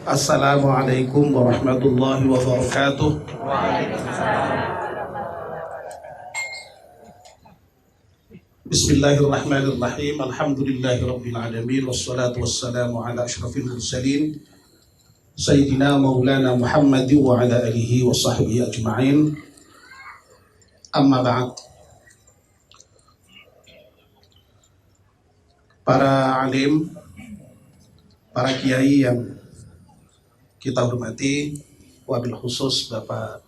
Assalamualaikum warahmatullahi wabarakatuh. Bismillahirrahmanirrahim. Alhamdulillahirabbil alamin wassalatu wassalamu ala asyrafil mursalin Sayyidina Maulana Muhammad wa ala alihi wa sahbihi ajma'in. Amma ba'd. Para alim, para kiai yang kita hormati, wabil khusus Bapak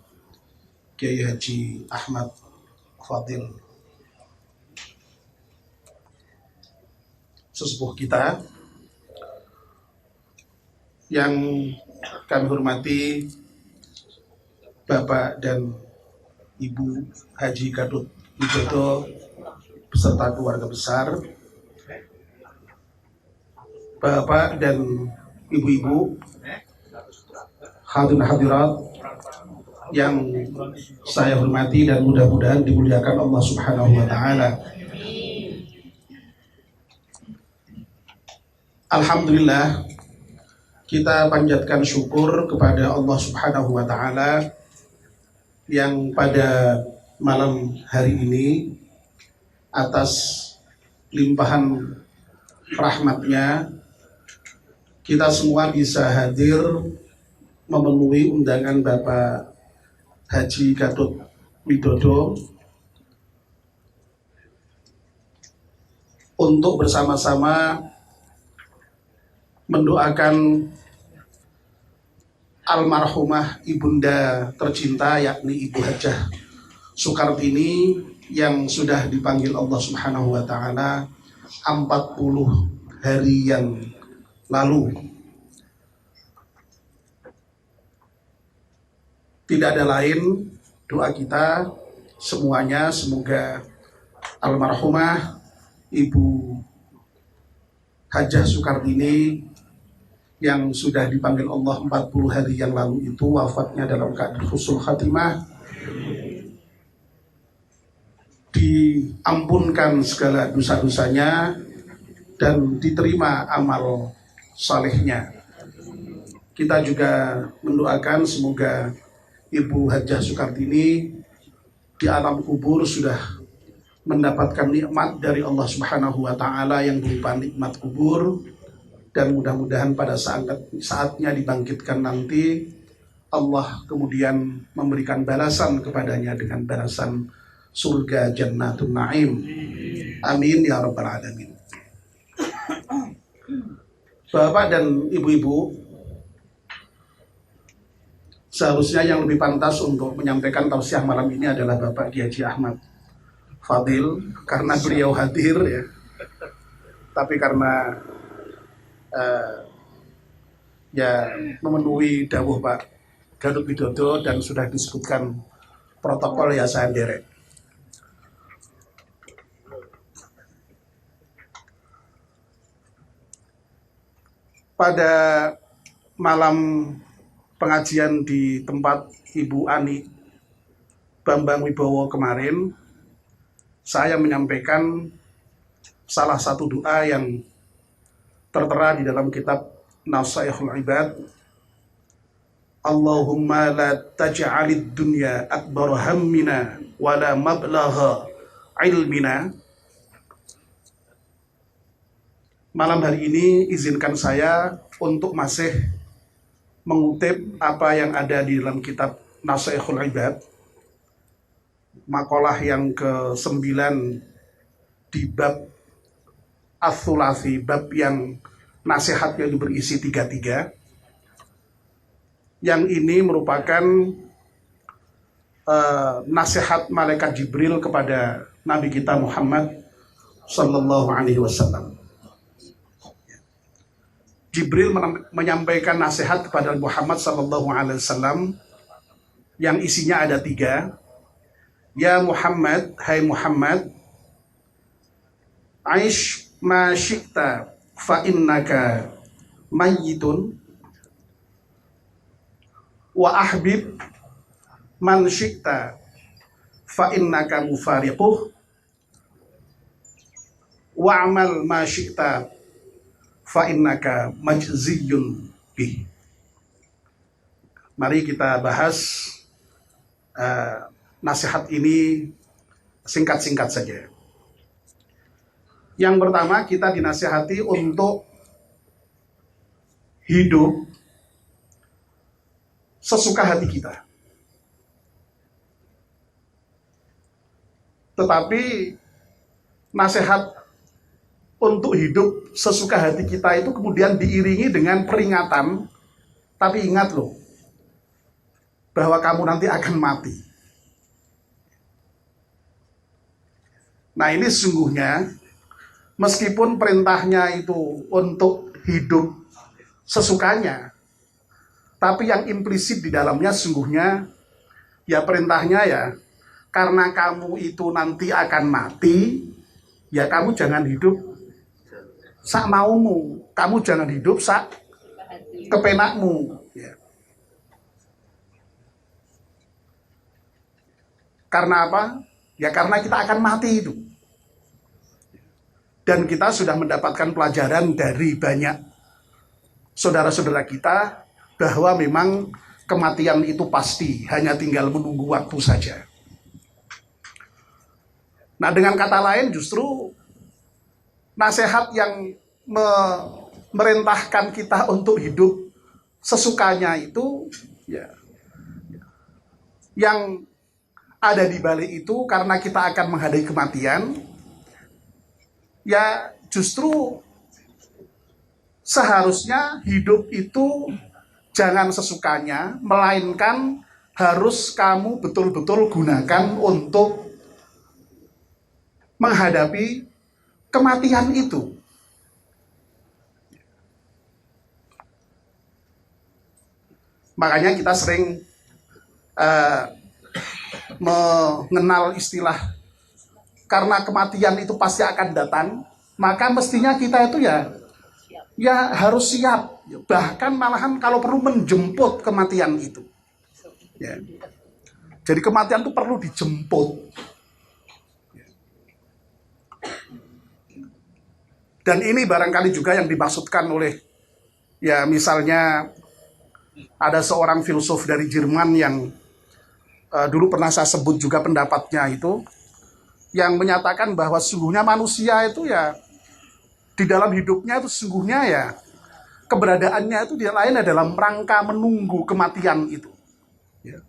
Kiai Haji Ahmad Fadil, sesepuh kita yang kami hormati, Bapak dan Ibu Haji Gatot Widodo beserta keluarga besar, Bapak dan Ibu-ibu, hadirin hadirat yang saya hormati dan mudah-mudahan dimuliakan Allah Subhanahu wa taala. Alhamdulillah, kita panjatkan syukur kepada Allah Subhanahu wa taala yang pada malam hari ini atas limpahan rahmatnya kita semua bisa hadir memenuhi undangan Bapak Haji Gatot Widodo untuk bersama-sama mendoakan almarhumah ibunda tercinta, yakni Ibu Hajah Sukartini yang sudah dipanggil Allah Subhanahu wa taala 40 hari yang lalu. Tidak ada lain, doa kita semuanya semoga almarhumah Ibu Hajah Sukartini yang sudah dipanggil Allah 40 hari yang lalu itu wafatnya dalam keadaan husnul khatimah, diampunkan segala dosa-dosanya dan diterima amal salehnya. Kita juga mendoakan semoga Ibu Hajah Sukartini di alam kubur sudah mendapatkan nikmat dari Allah Subhanahu wa taala yang berupa nikmat kubur, dan mudah-mudahan pada saatnya dibangkitkan nanti Allah kemudian memberikan balasan kepadanya dengan balasan surga Jannatun Naim. Amin ya rabbal alamin. Bapak dan ibu-ibu, seharusnya yang lebih pantas untuk menyampaikan tausiah malam ini adalah Bapak Kiai Haji Ahmad Fadil, karena beliau hadir ya. Tapi karena memenuhi dawuh Pak Gatot Widodo dan sudah disebutkan protokol, ya saya derek. Pada malam pengajian di tempat Ibu Ani Bambang Wibowo kemarin, saya menyampaikan salah satu doa yang tertera di dalam kitab Nasaihul Ibad. Allahumma la taj'alid dunya akbar hammina wa la mablagha ilmina. Malam hari ini izinkan saya untuk masih mengutip apa yang ada di dalam kitab Nasaihul Ibad, makalah yang ke-9 di bab Ats-Tsulasi, bab yang nasihatnya berisi 33. Yang ini merupakan nasihat malaikat Jibril kepada Nabi kita Muhammad sallallahu alaihi wasallam. Jibril menyampaikan nasihat kepada Muhammad sallallahu alaihi wasallam yang isinya ada 3. Ya Muhammad, hai Muhammad, aish ma syi'ta fa innaka mayyitun wa ahbib man syi'ta fa innaka mufariquh wa amal ma syi'ta fa innaka majziyun bih. Mari kita bahas nasihat ini singkat-singkat saja. Yang pertama, kita dinasihati untuk hidup sesuka hati kita. Tetapi nasihat untuk hidup sesuka hati kita itu kemudian diiringi dengan peringatan, tapi ingat loh, bahwa kamu nanti akan mati. Nah, ini sesungguhnya meskipun perintahnya itu untuk hidup sesukanya, tapi yang implisit di dalamnya sesungguhnya ya perintahnya ya, karena kamu itu nanti akan mati, ya kamu jangan hidup sak maumu, kamu jangan hidup sak kepenakmu. Ya. Karena apa? Ya karena kita akan mati itu. Dan kita sudah mendapatkan pelajaran dari banyak saudara-saudara kita bahwa memang kematian itu pasti, hanya tinggal menunggu waktu saja. Nah, dengan kata lain justru nasihat yang memerintahkan kita untuk hidup sesukanya itu ya, yang ada di balik itu karena kita akan menghadapi kematian, ya justru seharusnya hidup itu jangan sesukanya, melainkan harus kamu betul-betul gunakan untuk menghadapi kematian itu. Makanya kita sering mengenal istilah karena kematian itu pasti akan datang, maka mestinya kita itu ya harus siap, bahkan malahan kalau perlu menjemput kematian itu. Ya. Jadi kematian itu perlu dijemput. Dan ini barangkali juga yang dimaksudkan oleh, ya misalnya ada seorang filsuf dari Jerman yang dulu pernah saya sebut juga pendapatnya itu, yang menyatakan bahwa sesungguhnya manusia itu ya di dalam hidupnya itu sesungguhnya ya keberadaannya itu tidak lain dalam rangka menunggu kematian itu. Ya.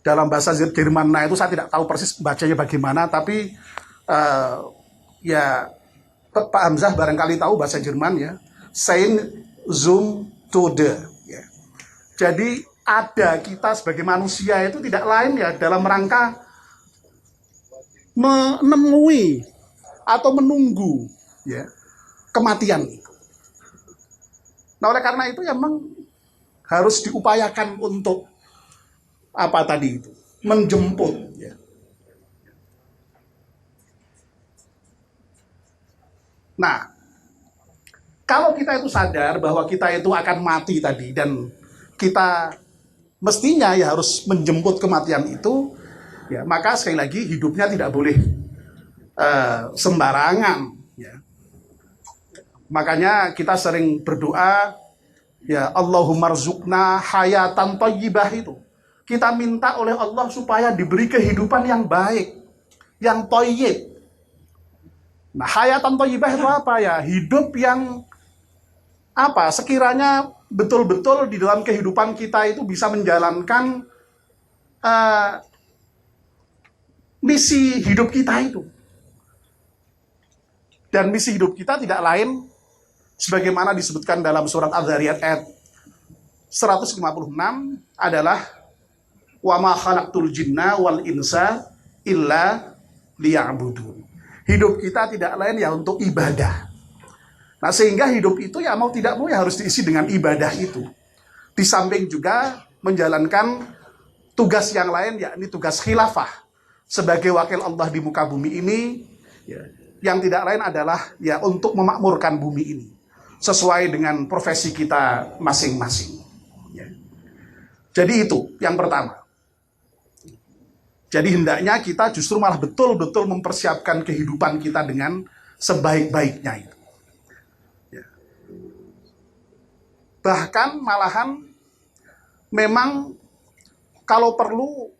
Dalam bahasa Jerman, nah itu saya tidak tahu persis bacanya bagaimana, tapi ya Pak Hamzah barangkali tahu bahasa Jerman ya. Sein zum Tode. Ya. Jadi ada kita sebagai manusia itu tidak lain ya dalam rangka menemui atau menunggu ya kematian itu. Nah oleh karena itu ya memang harus diupayakan untuk apa tadi itu, menjemput ya. Nah, kalau kita itu sadar bahwa kita itu akan mati tadi dan kita mestinya ya harus menjemput kematian itu, ya maka sekali lagi hidupnya tidak boleh sembarangan. Ya. Makanya kita sering berdoa, ya Allahumma rzuqna hayatan thayyibah itu. Kita minta oleh Allah supaya diberi kehidupan yang baik, yang thayyib. Nah, hayatan thayyibah itu apa ya? Hidup yang apa? Sekiranya betul-betul di dalam kehidupan kita itu bisa menjalankan misi hidup kita itu. Dan misi hidup kita tidak lain sebagaimana disebutkan dalam surat Adz-Dzariyat ayat 156 adalah wa ma khalaqtul jinna wal insa illa liya'budun. Hidup kita tidak lain ya untuk ibadah. Nah sehingga hidup itu ya mau tidak mau ya harus diisi dengan ibadah itu. Di samping juga menjalankan tugas yang lain yakni tugas khilafah sebagai wakil Allah di muka bumi ini ya, yang tidak lain adalah ya untuk memakmurkan bumi ini sesuai dengan profesi kita masing-masing. Ya. Jadi itu yang pertama. Jadi hendaknya kita justru malah betul-betul mempersiapkan kehidupan kita dengan sebaik-baiknya itu. Ya. Bahkan malahan memang kalau perlu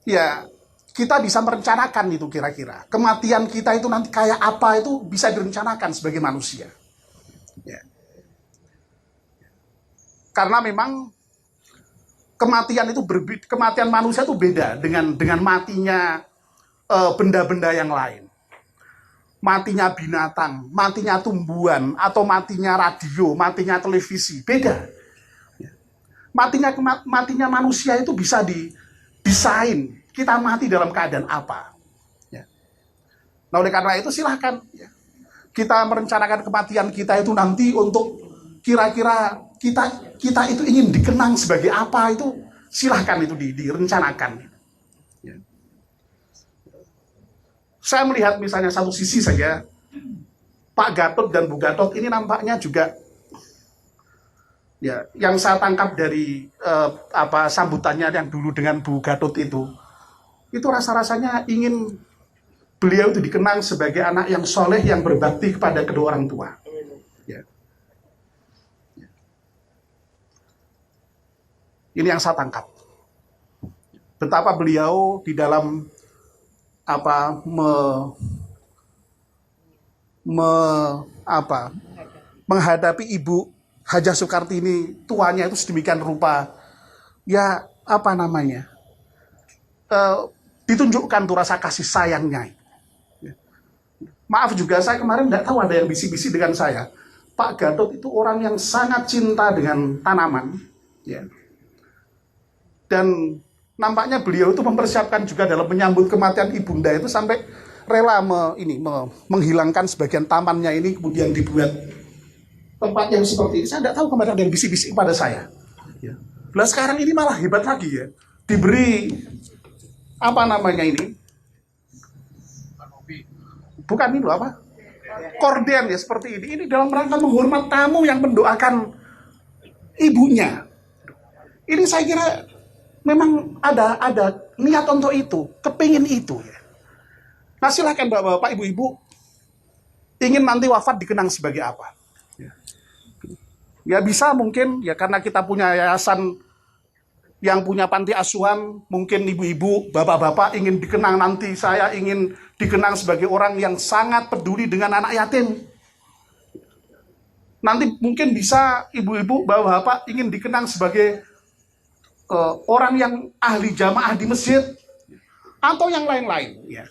ya kita bisa merencanakan itu kira-kira. Kematian kita itu nanti kayak apa itu bisa direncanakan sebagai manusia. Ya. Karena memang kematian itu kematian manusia itu beda dengan matinya benda-benda yang lain. Matinya binatang, matinya tumbuhan, atau matinya radio, matinya televisi, beda. Matinya manusia itu bisa didesain, kita mati dalam keadaan apa. Nah oleh karena itu silahkan kita merencanakan kematian kita itu nanti untuk kira-kira kita itu ingin dikenang sebagai apa, itu silahkan itu direncanakan. Saya melihat misalnya satu sisi saja, Pak Gatot dan Bu Gatot ini nampaknya juga, ya, yang saya tangkap dari sambutannya yang dulu dengan Bu Gatot itu rasa-rasanya ingin beliau itu dikenang sebagai anak yang soleh, yang berbakti kepada kedua orang tua. Ya. Ini yang saya tangkap. Betapa beliau di dalam menghadapi Ibu Hajah Soekartini tuanya itu sedemikian rupa, ya ditunjukkan tuh rasa kasih sayangnya. Maaf juga, saya kemarin nggak tahu ada yang bisi-bisi dengan saya. Pak Gatot itu orang yang sangat cinta dengan tanaman, ya. Dan nampaknya beliau itu mempersiapkan juga dalam menyambut kematian ibunda itu sampai rela menghilangkan sebagian tamannya ini, kemudian dibuat tempat yang seperti ini. Saya tidak tahu kemarin ada yang bisik-bisik pada saya. Nah sekarang ini malah hebat lagi ya, diberi bukan itu korden ya seperti ini. Ini dalam rangka menghormat tamu yang mendoakan ibunya. Ini saya kira memang ada niat untuk itu, kepingin itu ya. Nah silakan bapak-bapak, ibu-ibu, ingin nanti wafat dikenang sebagai apa? Ya bisa mungkin ya karena kita punya yayasan yang punya panti asuhan, mungkin ibu-ibu, bapak-bapak ingin dikenang nanti, saya ingin dikenang sebagai orang yang sangat peduli dengan anak yatim. Nanti mungkin bisa ibu-ibu, bapak-bapak ingin dikenang sebagai orang yang ahli jamaah di masjid, atau yang lain-lain ya.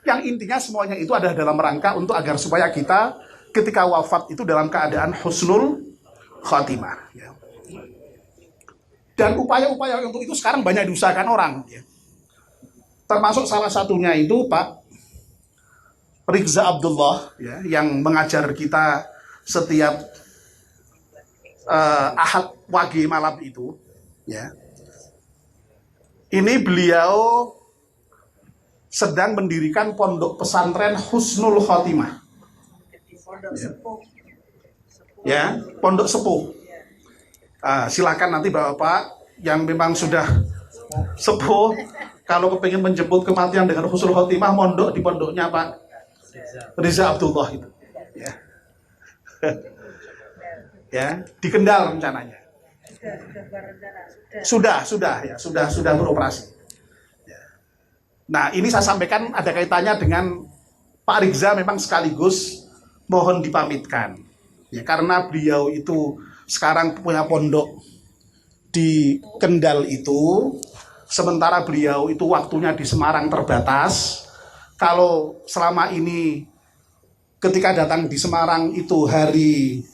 Yang intinya semuanya itu ada dalam rangka untuk agar supaya kita ketika wafat itu dalam keadaan husnul khatimah ya. Dan upaya-upaya untuk itu sekarang banyak diusahakan orang ya. Termasuk salah satunya itu Pak Rizza Abdullah ya, yang mengajar kita setiap Ahad Wage malam itu ya. Ini beliau sedang mendirikan pondok pesantren Husnul Khotimah. Ya, pondok sepuh. Silakan nanti bapak-bapak yang memang sudah sepuh, kalau kepingin menjemput kematian dengan Husnul Khotimah, mondok di pondoknya Pak Rizza Abdullah itu. Ya. Ya, di Kendal rencananya. Sudah beroperasi. Nah, ini saya sampaikan ada kaitannya dengan Pak Rizza, memang sekaligus mohon dipamitkan. Ya, karena beliau itu sekarang punya pondok di Kendal itu, sementara beliau itu waktunya di Semarang terbatas. Kalau selama ini ketika datang di Semarang itu hari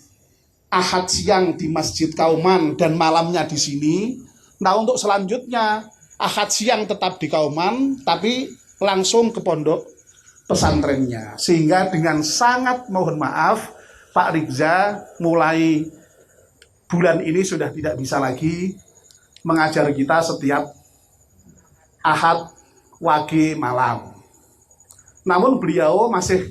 Ahad siang di Masjid Kauman dan malamnya di sini. Nah untuk selanjutnya Ahad siang tetap di Kauman tapi langsung ke pondok pesantrennya. Sehingga dengan sangat mohon maaf Pak Rizza mulai bulan ini sudah tidak bisa lagi mengajar kita setiap Ahad Wage malam. Namun beliau masih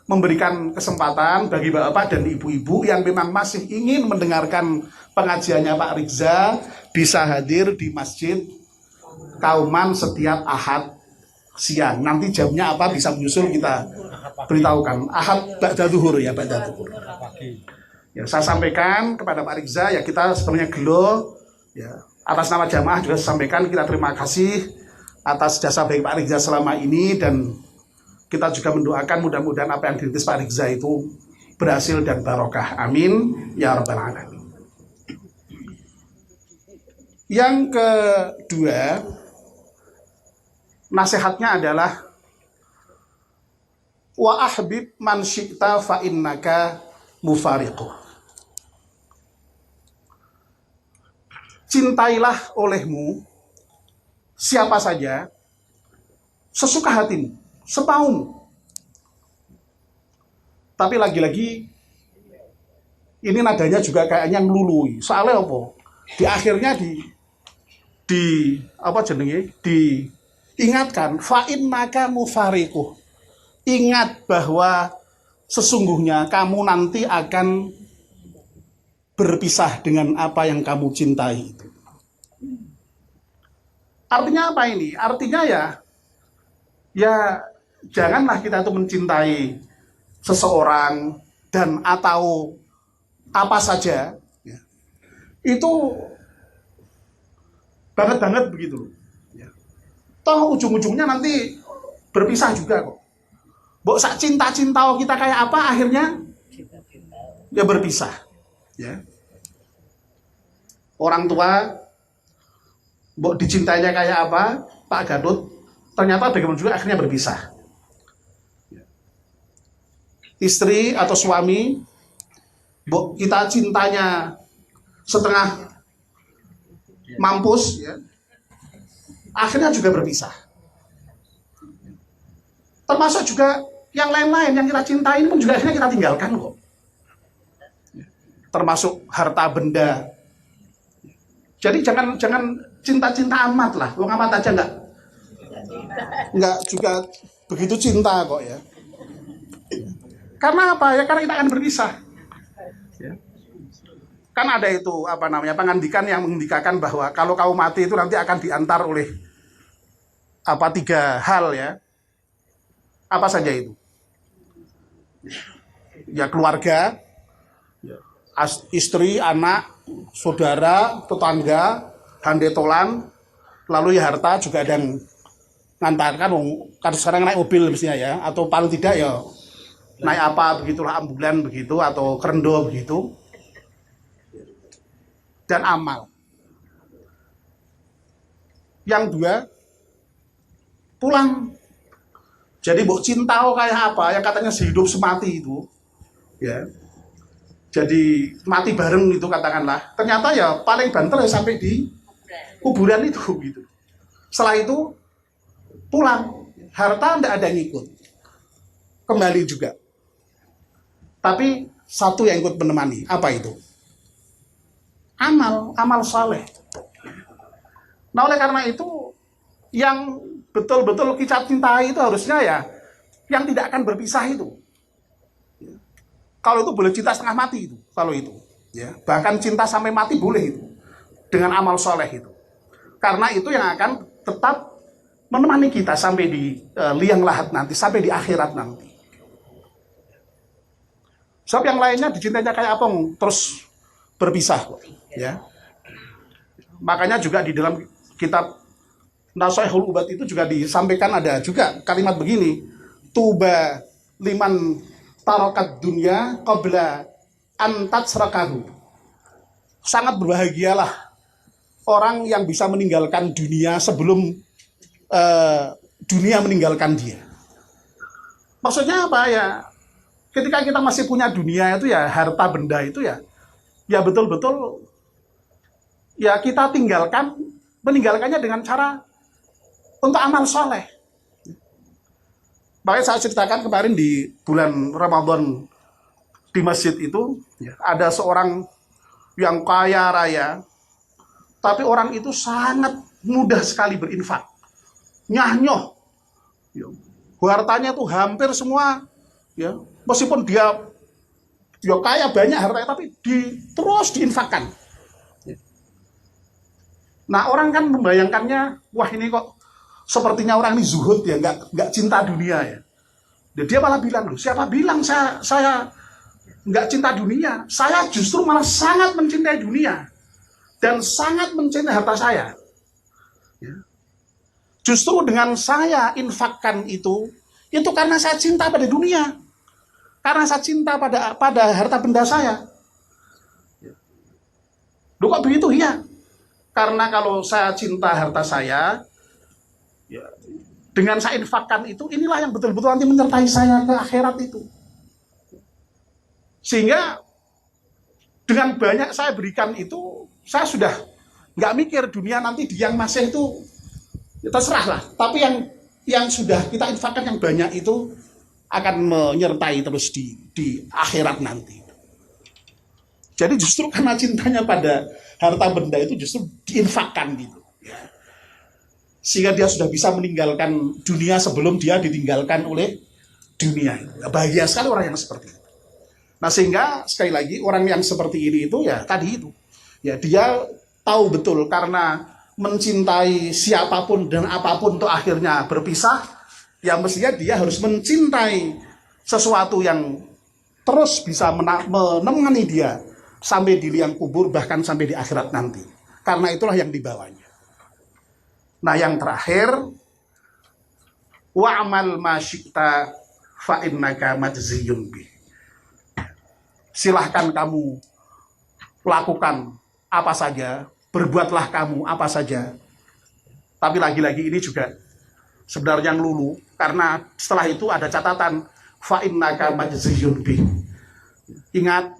memberikan kesempatan bagi bapak dan ibu-ibu yang memang masih ingin mendengarkan pengajiannya Pak Rizza bisa hadir di Masjid Kauman setiap Ahad siang. Nanti jamnya apa bisa menyusul kita beritahukan. Ahad ba'da zuhur ya, ba'da zuhur. Ya, saya sampaikan kepada Pak Rizza ya kita sebenarnya gelo ya Atas nama jamaah juga saya sampaikan kita terima kasih atas jasa baik Pak Riza selama ini, dan kita juga mendoakan mudah-mudahan apa yang dirintis Pak Riza itu berhasil dan barokah. Amin ya rabbal alamin. Yang kedua, nasihatnya adalah wa ahbib man syi'ta fa innaka mufariquh. Cintailah olehmu siapa saja sesuka hatimu, semaumu. Tapi lagi-lagi ini nadanya juga kayaknya ngelului. Soalnya apa? Di akhirnya diingatkan fa innaka mufariquh. Ingat bahwa sesungguhnya kamu nanti akan berpisah dengan apa yang kamu cintai itu. Artinya apa ini? Artinya ya janganlah kita itu mencintai seseorang dan atau apa saja ya, itu banget begitu loh. Ya. Toh ujung-ujungnya nanti berpisah juga kok. Mbok sak cinta-cinta kita kayak apa akhirnya ya berpisah. Ya. Orang tua mbok dicintainya kayak apa, Pak Gatot, ternyata bagaimana juga akhirnya berpisah. Istri atau suami, mbok kita cintanya setengah mampus, ya, akhirnya juga berpisah. Termasuk juga yang lain-lain yang kita cintain pun juga akhirnya kita tinggalkan kok. Termasuk harta benda. Jadi jangan cinta-cinta amat lah. Wong amat aja enggak juga begitu cinta kok ya. Karena apa ya? Karena kita akan berpisah. Ya. Kan ada itu pengandikan yang mengindikakan bahwa kalau kamu mati itu nanti akan diantar oleh 3 hal ya. Apa saja itu? Ya keluarga, istri, anak, saudara, tetangga, handetolan, lalu ya harta juga ada yang ngantarkan, kan sekarang naik mobil mestinya ya, atau paling tidak ya naik apa begitulah, ambulan begitu, atau kerendo begitu, dan amal. Yang 2, pulang. Jadi mbok cinta kayak apa yang katanya sehidup semati itu, ya. Jadi mati bareng itu katakanlah. Ternyata ya paling banter ya sampai di kuburan itu gitu. Setelah itu pulang, harta ndak ada yang ikut, kembali juga. Tapi satu yang ikut menemani, apa itu? Amal saleh. Nah oleh karena itu yang betul-betul kita cintai itu harusnya ya yang tidak akan berpisah itu. Kalau itu boleh cinta setengah mati itu, kalau itu, ya bahkan cinta sampai mati boleh itu dengan amal soleh itu, karena itu yang akan tetap menemani kita sampai di liang lahat nanti, sampai di akhirat nanti. Sebab yang lainnya dicintainya kayak apa, terus berpisah, ya. Makanya juga di dalam kitab Nasaihul Ubat itu juga disampaikan ada juga kalimat begini, tuba liman tarokat dunya qabla antat serakahu. Sangat berbahagialah orang yang bisa meninggalkan dunia sebelum dunia meninggalkan dia. Maksudnya apa ya? Ketika kita masih punya dunia itu ya, harta benda itu ya betul-betul ya kita meninggalkannya dengan cara untuk amal soleh. Makanya saya ceritakan kemarin di bulan Ramadan di masjid itu, ya, ada seorang yang kaya raya, tapi orang itu sangat mudah sekali berinfak, nyah-nyoh, ya, hartanya tuh hampir semua, ya, meskipun dia ya kaya banyak hartanya, tapi terus diinfakkan. Nah orang kan membayangkannya, wah ini kok sepertinya orang ini zuhud ya, nggak cinta dunia ya. Dia malah bilang, loh, siapa bilang saya nggak cinta dunia? Saya justru malah sangat mencintai dunia. dan sangat mencintai harta saya. Justru dengan saya infakkan itu karena saya cinta pada dunia, karena saya cinta pada harta benda saya. Loh kok begitu? Ya, karena kalau saya cinta harta saya, ya, dengan saya infakkan itu, inilah yang betul-betul nanti menyertai saya ke akhirat itu. Sehingga dengan banyak saya berikan itu, saya sudah nggak mikir dunia nanti di yang masih itu, ya terserah lah. Tapi yang sudah kita infakkan yang banyak itu akan menyertai terus di akhirat nanti. Jadi justru karena cintanya pada harta benda itu justru diinfakkan gitu. Sehingga dia sudah bisa meninggalkan dunia sebelum dia ditinggalkan oleh dunia. Bahagia sekali orang yang seperti itu. Nah sehingga sekali lagi orang yang seperti ini itu ya tadi itu. Ya dia tahu betul karena mencintai siapapun dan apapun itu akhirnya berpisah. Ya mestinya dia harus mencintai sesuatu yang terus bisa menemani dia sampai di liang kubur, bahkan sampai di akhirat nanti. Karena itulah yang dibawanya. Nah yang terakhir, wa'amal ma syi'ta fa innaka majziyun bih. Silahkan kamu lakukan apa saja, berbuatlah kamu apa saja. Tapi lagi-lagi ini juga sebenarnya ngelulu, karena setelah itu ada catatan fa innaka majziyun bih. Ingat,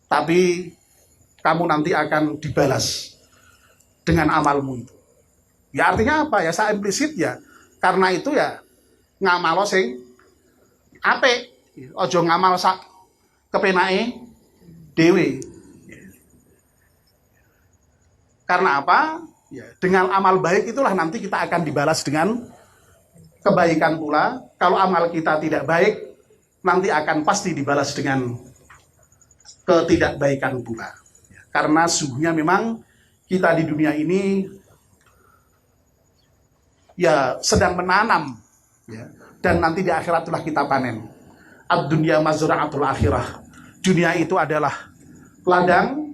tapi kamu nanti akan dibalas dengan amalmu itu. Ya artinya apa ya? Saya implisit ya. Karena itu ya ngamalo sing apik. Ojo ngamal sak kepenake dhewe. Karena apa? Ya, dengan amal baik itulah nanti kita akan dibalas dengan kebaikan pula. Kalau amal kita tidak baik, nanti akan pasti dibalas dengan ketidakbaikan pula. Karena sungguhnya memang kita di dunia ini ya sedang menanam ya, dan nanti di akhirat itulah kita panen. Ad-dunya mazra'atul akhirah. Dunia itu adalah ladang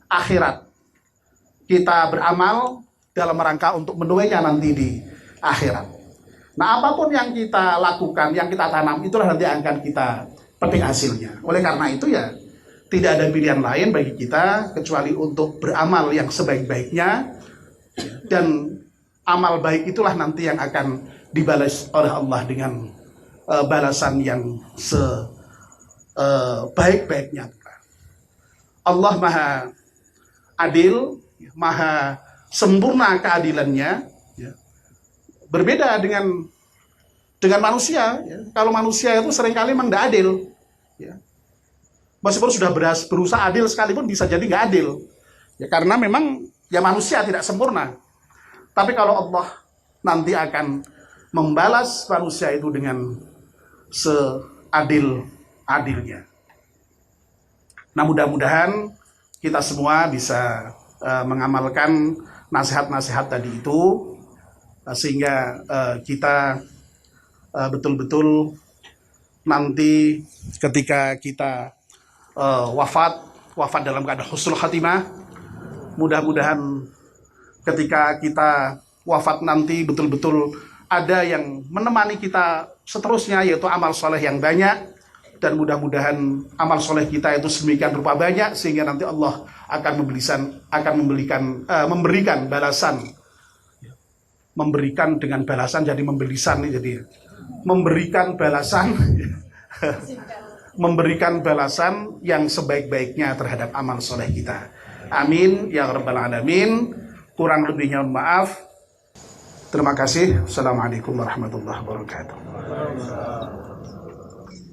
akhirat. Kita beramal dalam rangka untuk menuainya nanti di akhirat. Nah, apapun yang kita lakukan, yang kita tanam, itulah nanti akan kita petik hasilnya. Oleh karena itu ya tidak ada pilihan lain bagi kita kecuali untuk beramal yang sebaik-baiknya, dan amal baik itulah nanti yang akan dibalas oleh Allah dengan balasan yang sebaik-baiknya. Allah Maha Adil, Maha sempurna keadilannya, berbeda dengan manusia. Kalau manusia itu seringkali memang tidak adil. Meskipun sudah berusaha adil sekalipun bisa jadi nggak adil. Ya, karena memang ya manusia tidak sempurna. Tapi kalau Allah nanti akan membalas manusia itu dengan seadil-adilnya. Nah mudah-mudahan kita semua bisa mengamalkan nasihat-nasihat tadi itu, sehingga kita betul-betul nanti ketika kita wafat dalam keadaan husnul khatimah. Mudah-mudahan ketika kita wafat nanti betul-betul ada yang menemani kita seterusnya, yaitu amal soleh yang banyak, dan mudah-mudahan amal soleh kita itu sedemikian rupa banyak sehingga nanti Allah akan memberikan balasan, memberikan dengan balasan, jadi membelisan, jadi memberikan balasan memberikan balasan yang sebaik-baiknya terhadap amal soleh kita. Amin ya rabbal alamin. Kurang lebihnya maaf. Terima kasih. Assalamualaikum warahmatullahi wabarakatuh.